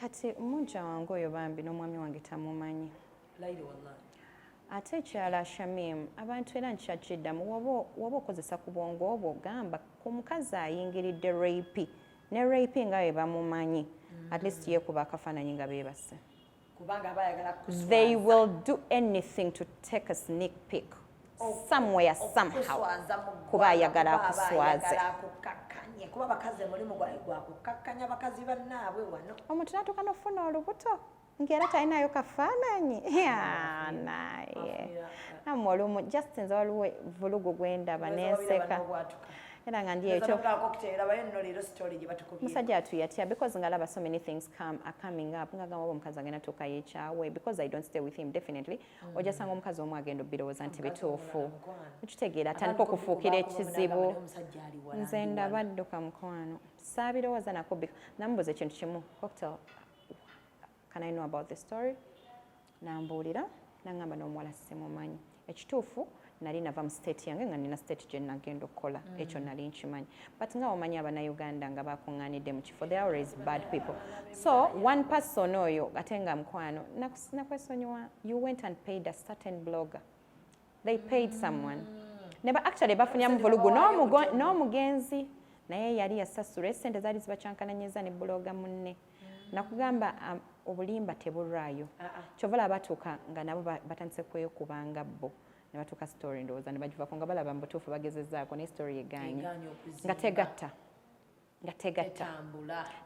kati mujja wange oyo bambi n'omwami wange tamumanyi laire wallahi. Ate ekyala Shamim, abantu era nkyakiddamu waba okozesa ku bwongo obwo gamba ku mukazi ayingiridde rape ne rape nga bwe bamumanyi at least yekuba akafaananyi nga beebase. Kubanga bayagala kuswaza. They will do anything to take a sneak peek somewhere somehow kuba ayagala akuswaze. Kuba bakazi mulimu gwali gwakukakkanya bakazi bannaabwe wano. Omuntu n'atuuka n'ofuna olubuto ng'era talinayo kafaananyi naye amulumu just nze waliwo vulugu gwendaba n'enseka era nga ndi ekyo musajja atuyatya because ngalaba so many things are coming up nga gamba omukazi agenda tuuka yekyawe because I don't stay with him definitely ojja sanga omukazi omu agenda obirowooza nti bituufu okitegeera atandika okufuukira ekizibu nze ndaba dduka mukwano saabirowooza nako namubuuza ekintu kimu cocktail can I know about the story nambuulira nangamba n'omuwala simumanyi ekituufu nali nava mu state yange nga nina state gye nagenda okukola ekyo nali nkimanyi but nga omanyi abannayuganda nga bakuŋŋaanidde mu kifo they are always bad people so one person oyo ate nga mukwano nakwesonyiwa you went and paid a certain blogger they paid someone actually bafunyamu vulugu n'omugenzi naye yali yasasula esente zaali zibacyankananyeza ne bloga munne nakugamba obulimba tebulwayo kyovala batuuka nga nabo batandise kwekubanga bo ne batuuka story ndowooza ne bagivako nga balaba mu butuufu bagezezzaako ne story eganye nga tegatta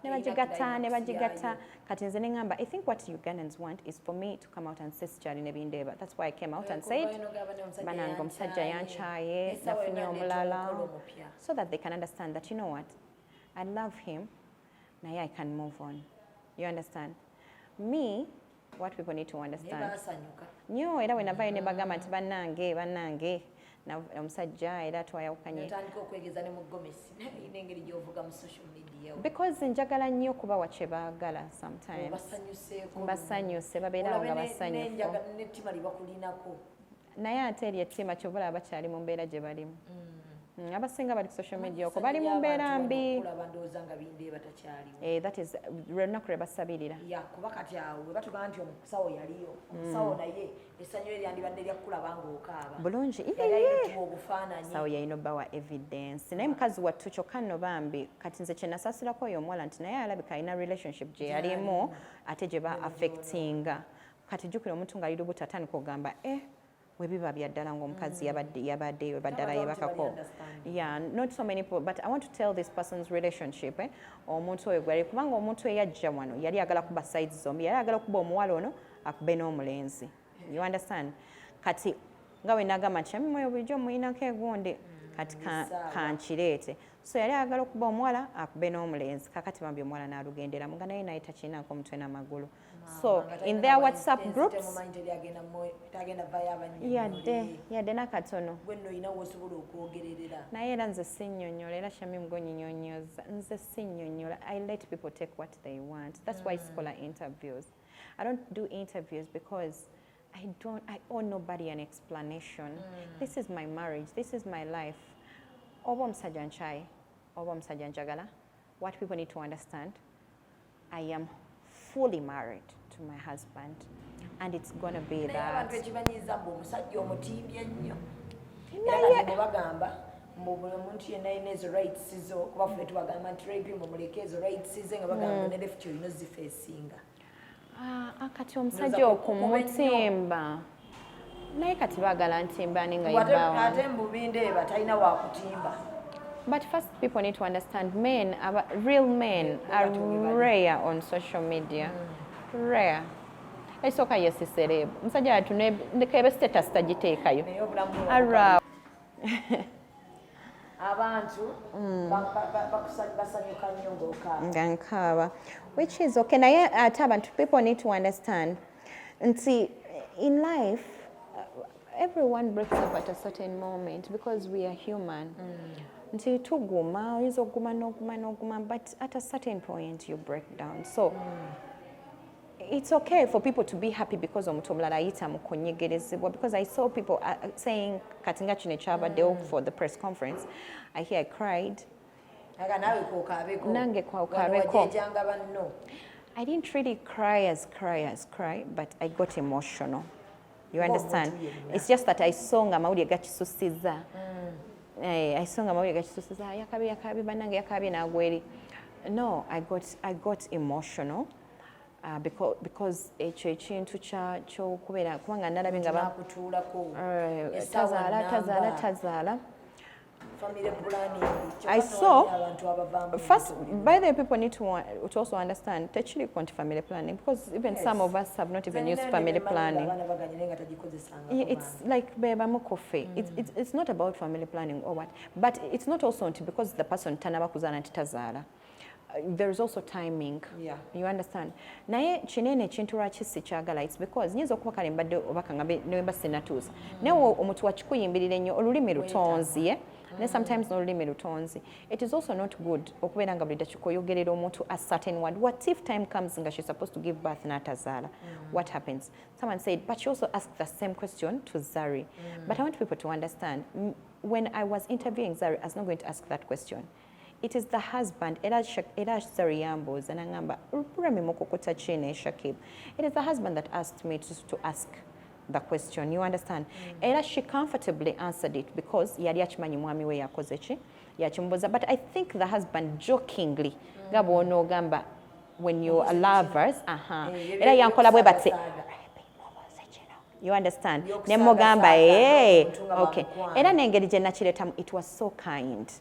ne bagigatta kati nze ne ngamba I think what Ugandans want is for me to come out and say sikyali ne bindeeba that's why I came out and said bananga omusajja yankyaye nafunye omulala so that they can understand that you know what I love him naye I can move on. You understand? Me, what people need to understand. Nyo era wenavayo ne bagamba nti bannange na omusajja era twayawukanye. Because njagala nnyo kubawa kye baagala sometimes. Mbasanyuse babeera awo nga basanyufu. Naye ate eri ettima kyobula bakyali mu mbeera gye balimu. Abasinga bali ku social media okwo bali mu mbeera mbi. That is lunaku lwe basabirira. Kuba kati awo bwe batugamba nti omusawo yaliyo omusawo naye essanyu eryandibadde lyakulaba ng'okaaba. Bulungi sawo yalina obbawa evidence. Naye mukazi wattu kyokka nno bambi kati nze kye nasasirako oyo omuwala nti naye alabika alina relationship gye yalimu ate gye ba affectinga. Kati jjukira omuntu ng'ali lubuto atandika ogamba webiba byaddala ng'omukazi yabaddeyo baddala yebakako. Yeah, not so many people, but I want to tell this person's relationship. Omuntu oyo gwali kubanga omuntu eyajja wano yali agala kuba sides zombi, yali agala kuba omuwala ono akube n'omulenzi. You understand? Kati nga we nagamba nti mmoyo bulijjo muyinako egundi kati kankireete. So yali agala okuba omuwala akube n'omulenzi. Kakati bambi omuwala n'alugenderamu nga naye takiinaako omutwe n'amagulu. So in their WhatsApp groups, yadde nakatono naye era nze sinnyonnyola era Shamim gonyinyonnyoza nze sinnyonnyola. I let people take what they want. That's why I scholar interviews. I don't do interviews because I owe nobody an explanation. This is my marriage. This is my life. Oba omusajja nkyai, oba omusajja njagala. What people need to understand, I am fully married to my husband, and it's gonna be that. Kati omusajja okumutimba naye kati baagala ntimbani nga yebawo. But first, people need to understand real men are rare on social media. Rare. Esooka yesiserebu. Musajja watu nekebe status tagiteekayo. Ara. Abantu basanyuka nnyo ng'okaaba. Which is okay. Naye ate abantu, people need to understand. And see, in life, everyone breaks up at a certain moment because we are human. Nti tuguma, oyinza okuguma n'oguma, but at a certain point you break down. So it's okay for people to be happy because omuntu omulala ayita mu kunyegerezebwa, because I saw people saying katinga kino ekyabaddewo for the press conference. I cried. Nange kwawukabeko. I didn't really cry, but I got emotional. You understand? It's just that I saw nga mawulire gakisusiza. I saw nga mawulire gakisusiza. Yakabi banange yakabi nagweri. No, I got emotional. Because ekyo ekintu ky'okubeera kubanga nalabye nga tazaala. I saw, first, by the way, people need to also understand technically family planning, because even some of us have not even used family planning. It's like beba mukofe. It's not about family planning or what, but it's not also because the person tanaba kuzana titazala. There is also timing. Yeah. You understand? Naye kinene ekintu lwaki sikyagala, it's because nyinza okuba kale mbadde obaka nga newemba sinatuusa. Naye omuntu wakikuyimbirira ennyo olulimi lutonzi. Sometimes n'olulimi lutonzi. It is also not good okubeera nga buli dakiika oyogerera omuntu a certain word. What if time comes nga she's supposed to give birth n'atazaala? What happens? Someone said, but she also asked the same question to Zari. But I want people to understand, when I was interviewing Zari, I was not going to ask that question. It is the husband, it is the husband that asked me to ask the question. You understand? And she comfortably answered it because but I think the husband jokingly when you are lovers, you understand? Okay. It was so kind.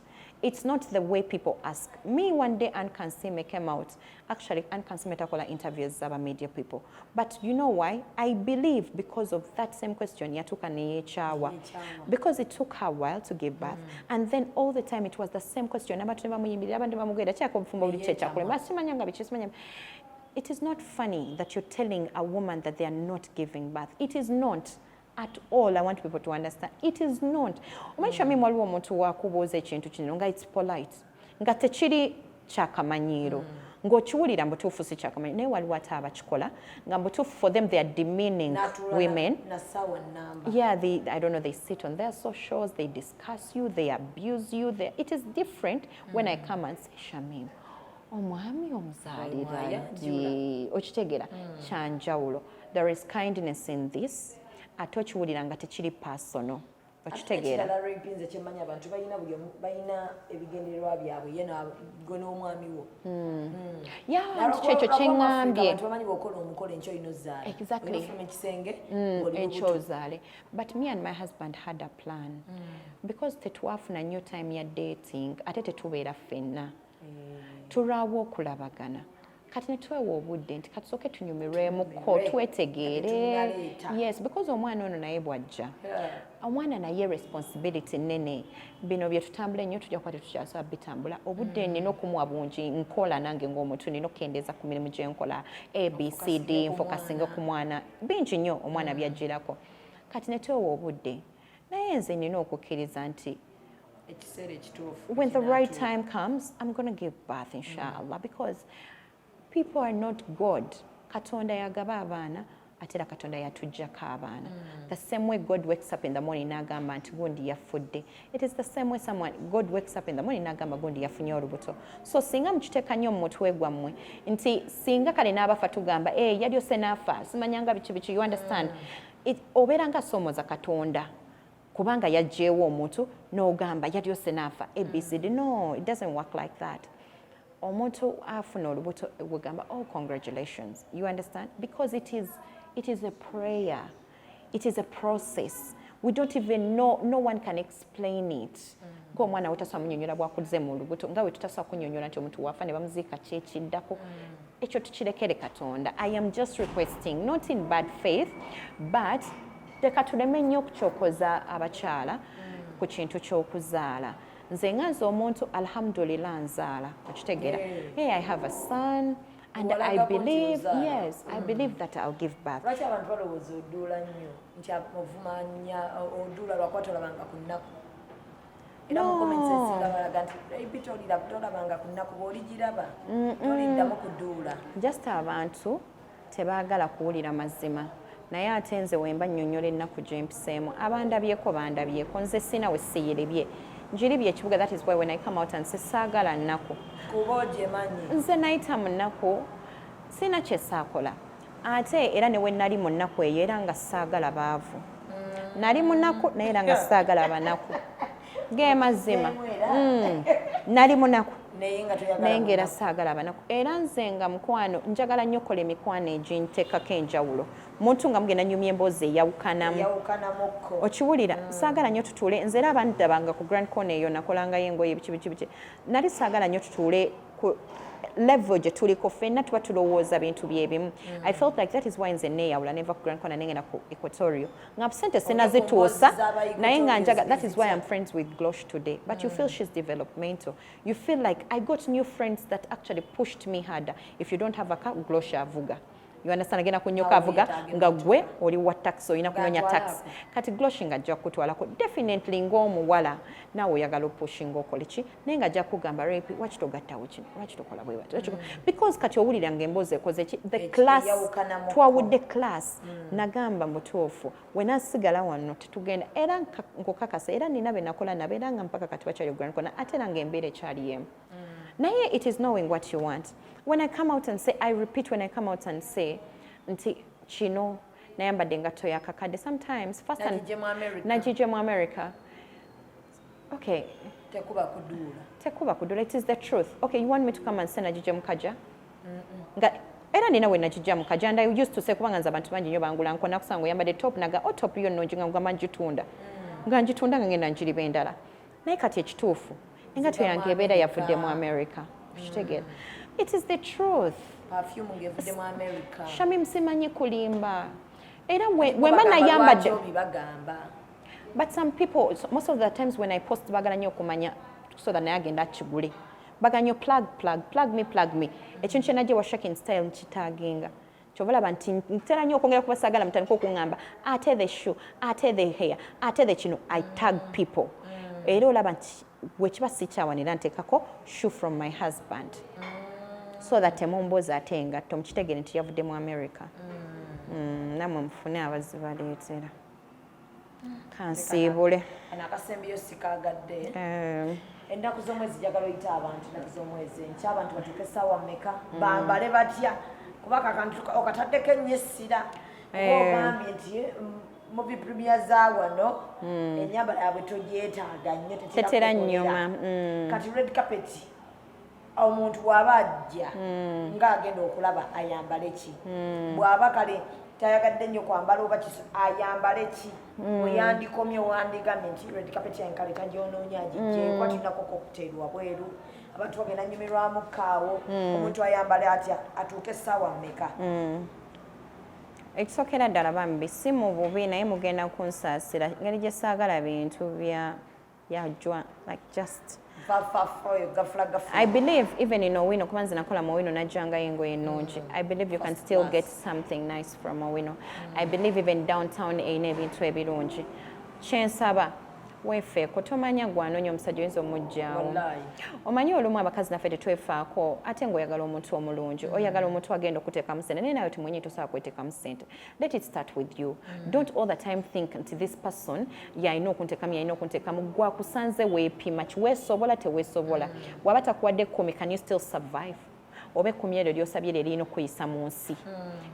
it's not the way people ask. Me one day Anne Kansime came out. Actually, Anne Kansime takola interviews zaba media people. But you know why? I believe because of that same question, yatuka ne yechawa. Because it took her a while to give birth. And then all the time it was the same question. It is not funny that you're telling a woman that they are not giving birth. It is not. At all, I want people to understand. It is not. It's polite. Nga techiri chakamanyiro. Ngochiwulira mbutufu si chakamanyiro. Ne waliwo ate abakikola. Nga mbutufu for them they are demeaning women. Yeah, I don't know, they sit on their socials, they discuss you, they abuse you. It is different when I come and say, Shamim, omwami omuzalira okitegera kyanjawulo. There is kindness in this. Atochiwulira nga tekiri personal. Okitegeera. Yeah, kyekyo kyengambye. Exactly. Enchozaale. But me and my husband had a plan. Because tetwafuna nnyo time ya dating, ate tetubeera ffenna. Tulaawo okulabagana. Kati netwewa obudde nti katusooke tunyumirwemuko twetegeere. Yes, because omwana ono naye bw'ajja. Omwana naye responsibility nene. Bino bye tutambula ennyo tujja kuba tetukyasobola bitambula. Obudde nina okumuwa bungi nkola nange ng'omuntu nina okkendeeza ku mirimu gye nkola ABCD nfokasinga ku mwana. Bingi nnyo omwana by'ajjirako. Kati netwewa obudde. Naye nze nina okukkiriza nti when the right time comes, I'm going to give birth, inshallah, because people are not God. Katonda yagaba abaana, atera Katonda yatujjako abaana. The same way God wakes up in the morning n'agamba nti gundi yafudde. It is the same way God wakes up in the morning n'agamba gundi yafunye olubuto. So singa mukiteeka nnyo mu mutwe gwammwe nti singa kale n'abafa tugamba yalyose n'afa simanyanga biki you understand. Obeera nga somoza Katonda. Kubanga yajeewo omuntu n'ogamba yalyose n'afa ABCD. No, it doesn't work like that. Omuntu afuna olubuto wegamba, oh, congratulations. You understand? Because it is a prayer. It is a process. We don't even know, no one can explain it. Ko omwana wetasobola munnyonnyola bw'akuze mu lubuto nga we tutasobola kunnyonnyola nti omuntu wafa ne bamuziika kyekiddako. Ekyo tukirekere Katonda. I am just requesting, not in bad faith, but teka tuleme nnyo okukyokoza abakyala ku kintu ky'okuzaala. Nze nganze omuntu alhamdulillah nzaala okitegeera. Hey, I have a son and I believe, yes, I believe that I'll give birth. Lwaki abantu balowooza odduula nnyo nti ovumanya odduula lwakuba tolabanga ku nnaku? Era mu comments ezisinga balaga nti tolabanga ku nnaku bw'oligiraba toliddamu kudduula. Just abantu tebaagala kuwulira mazima. Naye ate nze wemba nnyonnyola ennaku gye mpiseemu abandabyeko bandabyeko nze sina we siyirebye. Njiribye ekibuga, that is why when I come out and say saagala nnaku. Kuba ogyemanyi. Nze nayita mu nnaku sina kye saakola. Ate era ne we nali mu nnaku eyo era nga saagala baavu. Nali mu nnaku naye era nga saagala banaku. Ge mazima. Nali mu nnaku. Naye ng'era saagala banaku. Era nze nga mukwano njagala nnyo kola emikwano eginteekako enjawulo. Muntu nga mugenda nyumya emboozi eyawukanamu. Okiwulira saagala nnyo tutuule nze era abandabanga ku Grand Corner eyo nakolangayo engoye biki. Nali saagala nnyo tutuule ku level gye tuliko ffenna tuba tulowooza bintu byebimu. I felt like that is why nze neeyawula neva ku Grand Corner nengenda ku Equatorial. Nga sente sinazituusa naye nga njaga, that is why I'm friends with Glosh today. But you feel she's developmental. You feel like I got new friends that actually pushed me harder. If you don't have a car, Glosh avuga. You understand, agenda kunyoka avuga nga gwe oli wa taxi oyina kunyonya taxi. Kati Glosh nga ajja kutwalako definitely ng'omuwala naawe oyagala opushinga okola ki naye nga ajja kugamba Repi lwaki togattawo kino lwaki tokola bwe bati because kati owulira nga emboozi ekoze ki the class twawudde class nagamba mutuufu we nasigala wano tetugenda era nkokakasa era nina be nakola nabo era nga mpaka kati bakyali Grand Corner ate era ng'embeera ekyali emu. Naye it is knowing what you want. When I come out and say, I repeat, when I come out and say, nti chino nayambadde engatto ya kakadde sometimes first and najije mu America. Okay. Tekuba kudula. It is the truth. Okay, you want me to come and say najije mu kaja? Era nina we najije mu kaja and I used to say kubanga nza abantu bangi nnyo bangula nkona kusango yambadde top naga o top yo nno njinga ngamba njitunda. Nga njitunda nga ngenda njiriba endala. Naye kati ekituufu Enga tuyange ebeera yavudde mu America. Kitegeera. It is the truth. Perfume ngevudde mu America. Shami simanyi kulimba. Era wemba nayambadde. But some people, most of the times when I post bagala nnyo okumanya so that naye agenda akigule. Bagala nnyo plug me. Ekintu kye najje wa shaking style nkitaaginga. Kyova laba nti ntera nnyo okwongera kubasagala mutandika okuŋŋamba ate the shoe, ate the hair, ate the kino. I tag people. Era olaba nti wekiba sikyawanira nteekako shoe from my husband. So that temumbuuza ate engatto mukitegeere nti yavudde mu America. Namwe mufune abazzi baleetera. Kansiibule. Anakasembiyo sikaagadde. Ennaku z'omwezi njagala oyita abantu ennaku z'omwezi enkya abantu batuuke essaawa mmeka bambale batya kuba kakantu okataddeko ennyo essira kuba ogambye nti mu biprimiya za wano ennyambala yabwe togyetaaga nnyo tetera nnyuma kati red carpet omuntu bw'aba ajja ng'agenda okulaba ayambale ki bw'aba kale tayagadde nnyo kwambala oba kiso ayambale ki weyandikomye wandigamye nti red carpet yankale tagyonoonye agijjeeko atinako kokteeri wabweru abantu bagenda nyumirwamu kaawo omuntu ayambale atya atuuke essaawa mmeka ekisookera ddala bambi si mu bubi naye mugenda kunsaasira ngeri gye saagala bintu byajwa like just I believe even in Owino, kubanza nakola mu Owino najjanga engoye ennungi. I believe you can still get something nice from Owino. I believe even downtown eyina ebintu ebirungi. Kyensaba weefeeko tomanya gwanoonya omusajja oyinza omuggyaawo. Omanyi olumu abakazi naffe tetwefaako ate ng'oyagala omuntu omulungi oyagala omuntu agenda okuteekamu ssente naye nawe tumwenye tosobola kweteekamu ssente. Let it start with you. Don't all the time think nti this person yalina okunteekamu gwakusanze weepima kiweesobola teweesobola bw'aba takuwadde 10 can you still survive oba 10 eryo ly'osabye lirina okuyisa mu nsi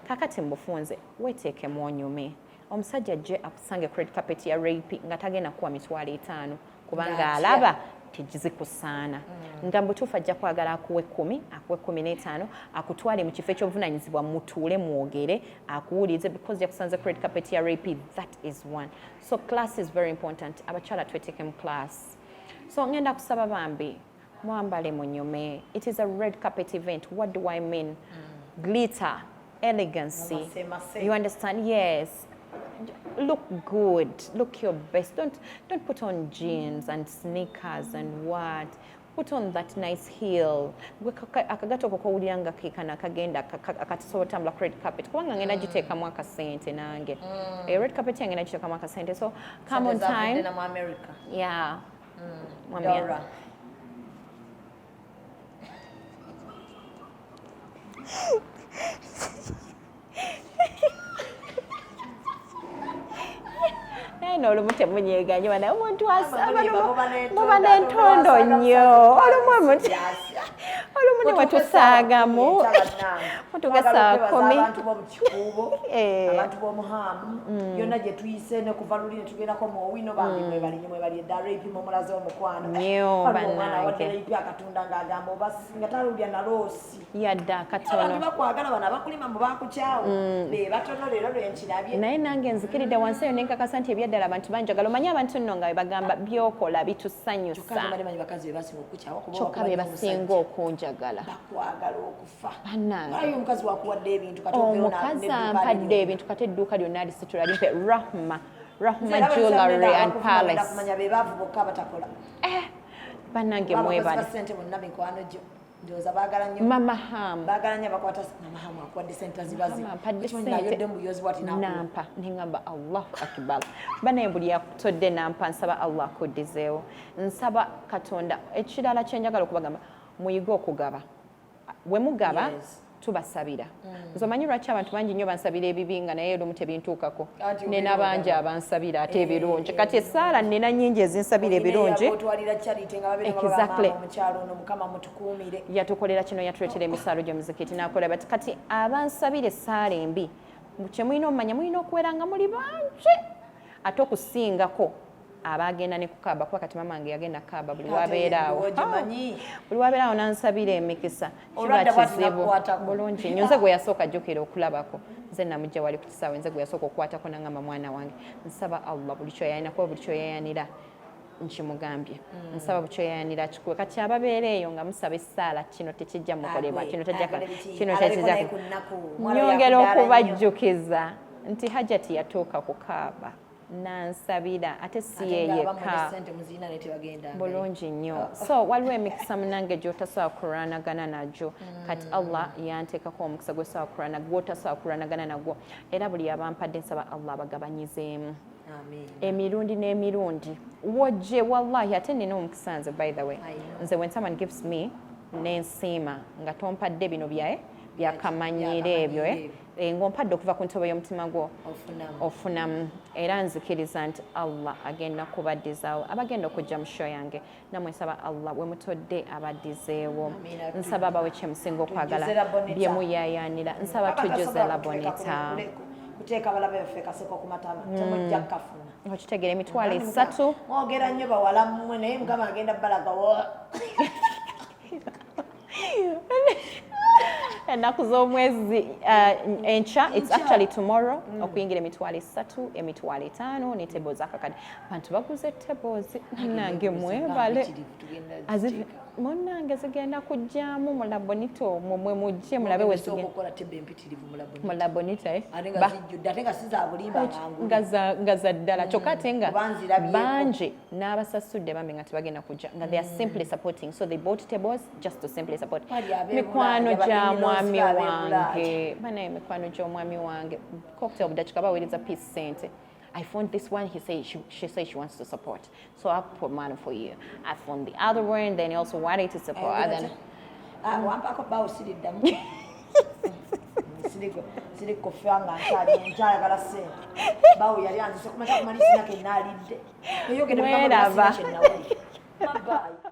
kakati mbufunze weeteekemu onyume omusajja ajje akusange credit carpet ya rape nga tagenda kuwa mitwalo 5 kubanga alaba tezikusaana nga mbutuufu ajja kwagala akuwe 10 akuwe 15 akutwale mu kifo eky'obuvunanyizibwa mutuule mwogere akuwulize because yakusanze credit carpet ya rape that is one. So class is very important. Abakyala twetekemu class. So ngenda kusaba bambi mwambale munyume. It is a red carpet event. What do I mean? Glitter, elegancy. You understand? Yes. Look good. Look your best. Don't put on jeans and sneakers and what. Put on that nice heel. Akagato kokowuliranga kekana kagenda akatisotambula credit carpet. Kubanga ngenda giteekamu akasente nange. Red carpet yange ngenda giteekamu akasente. So come on time. Yeah. Dora. No, olumu temunyeeganye wana omuntu asaba muba n'entondo nnyo olumu ne wetusaagamu mutugesa 10 abantu b'omukikuubo abantu b'omuhaamu yonna gye tuyise ne kuva luli ne tugendako mu Owino bambi mwe bali edda rape mumulaze omukwano omwana wadde rape akatunda ng'agamba oba nga talulya na loosi yadda katono abantu bakwagala bano abakulima mu bakukyawo be batono leero lwenkirabye naye nange nzikiridde wansi eyo nenkakasa nti ebyaddala abantu banjagala omanyi abantu nno nga bagamba byokola bitusanyusa kyokka be basinga okunjagala bakwagala okufa bannange omukazi wakuwadde ebintu omukazi ampadde ebintu kati edduuka lyonna alisitula limpe rahma jewelry and palace bannange mwebale ndoza bagala nnyo mama ham bagala nnyo bakwata mama ham akwadde sente zibazi nayo mbuyozi bwati nampa ningamba Allahu akbar bana buli yakutodde nampa nsaba Allah akuddizeewo nsaba Katonda ekirala kyenjagala okubagamba muyiga okugaba we mugaba tubasabira nzomanyi lwaki abantu bangi nnyo bansabira ebibi nga naye olumu tebintuukako nena bangi abansabira ate ebirungi kati esaala nena nnyingi ezinsabira ebirungi yatukolera kino yatuleetera emisaalo gy'omuzikiti n'akola bati kati abansabira esaala embi kye mulina omumanya mulina okubeera nga muli bangi ate okusingako abagenda ne kukaaba kuba kati mamange yagenda kukaaba buli wabeeraawo nansabira emikisa kiba kizibu bulungi nnyo nze gwe yasooka ajjukira okulabako nze namujja wali ku kisaawe nze gwe yasooka okukwatako nangamba mwana wange nsaba Allah buli kyoyayina kuba buli kyoyayanira nkimugambye nsaba bukyoyanira kikuwe kati ababeera eyo nga musaba essaala kino tekijja mukolebwa kino tekijja nyongera okubajjukiza nti hajjati yatuuka ku kaaba nansabira ate si ye yekka bulungi nnyo so waliwo emikisa munange gy'otasobola kulwanagana nagyo kati Allah yanteekako omukisa gw'osobola gw'otasobola kulwanagana nagwo era buli abampadde nsaba Allah abagabanyizeemu emirundi n'emirundi wojje wallahi ate nina omukisa nze by the way nze when someone gives me n'ensiima nga tompadde bino byakamanyira ebyo ng'ompadde okuva ku ntobo y'omutima gwo ofunamu era nzikiriza nti Allah agenda kubaddizaawo abagenda okujja mu show yange namwe nsaba Allah we mutodde abaddizeewo nsaba bawe kyemusinga okwagala bye muyayaanira nsaba tujjuze laboneta kuteeka balabe baffe kaseko ku matama temujja kafuna okitegeera emitwalo 3 mwogera nnyo bawala mmwe naye mugamba agenda balaga ennaku z'omwezi enkya it's actually tomorrow okuyingira emitwalo 3 emitwalo 5 ne tables akakadde bantu baguze tables nange mwebale munange zigenda kujjaamu mu labonito mwe mujje mulabe we zigenda mu labonito nga za ddala kyokka ate nga bangi n'abasasudde bambi nga tebagenda kujja nga they are simply supporting so they bought tables just to simply support mikwano gya mwami wange banaye mikwano gy'omwami wange cocktail budakika baweereza peace sente I found this one, she said she wants to support. So I put money for you. I found the other one, then he also wanted to support. One pack of bows, sit them. Siliko fyanga njala kala se. Bawo yali anze so kumata kumani sina kenali de. Yo gende baba. Bye.